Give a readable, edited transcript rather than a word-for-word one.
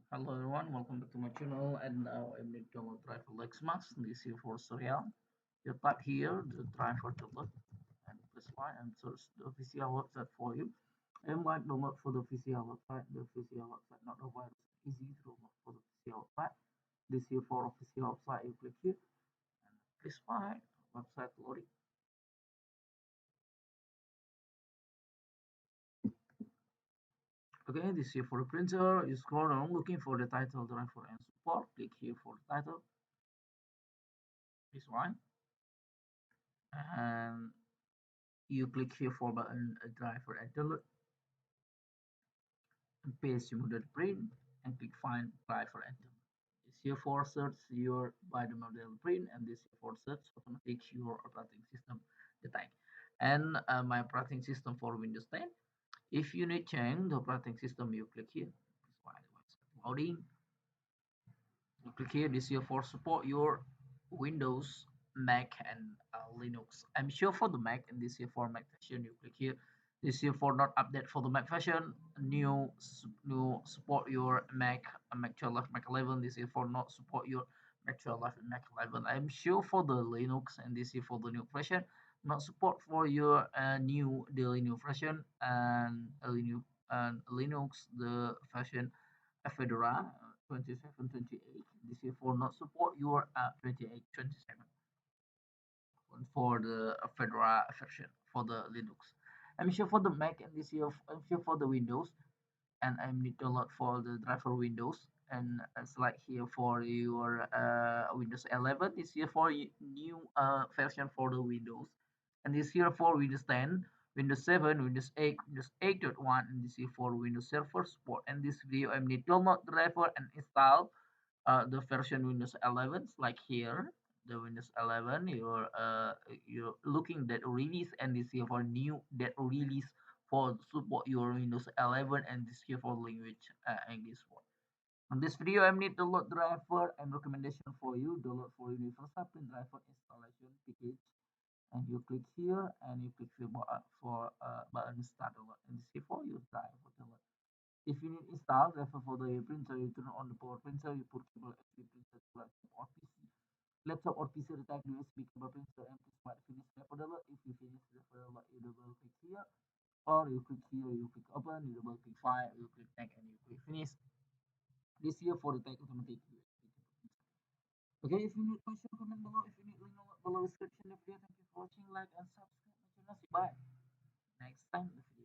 Hello everyone, welcome back to my channel. And now I'm going to try for Lexmark. This here for serial. You type here the driver to look and press Y and search the official website for you. And like download for the official website. The official website not a virus, easy to download for the official website. This here for official website. You click here and press Y. Website loading. Okay, this here for the printer. You scroll down looking for the title driver and support. Click here for the title. This one and you click here for button driver and download and paste your model print and click find driver and download. This here for search your by the model print and this here for search automatic your operating system detect. And my operating system for Windows 10. If you need change the operating system, you click here. Loading. You click here. This here for support your Windows, Mac, and Linux. I'm sure for the Mac, and this here for Mac version, you click here. This here for not update for the Mac version. New support your Mac, Mac 12, Mac 11. This here for not support your Mac 12 and Mac 11. I'm sure for the Linux, and this here for the new version. Not support for your new the new version and Linux the version Fedora 2728. This is for not support your 2827 for the Fedora version for the Linux. I'm sure for the Mac and this year I'm sure for the Windows and I need a lot for the driver Windows and it's like here for your Windows 11 this year for new version for the Windows and this here for Windows 10 Windows 7 Windows 8 Windows 8.1 and this here for Windows Server support and this video I need download driver and install the version Windows 11 like here the Windows 11 you're looking that release and this here for new that release for support your Windows 11 and this here for language English one. On this video I need download driver and recommendation for you download for universal print driver installation package and you click here and you click the button for button start download and this here for you driver download. If you need install driver for the printer, you turn on the power printer, you put cable USB printer to laptop or PC detect USB cable printer and press smart finish driver download. If you finish driver download, you double click here or you click here, you click open, you double click file, you click tag and you click finish. This here for the tag automatic USB. Okay, if you need question, comment below. If you need link below description of the video. Thank you for watching, like and subscribe my channel. See bye. Next time.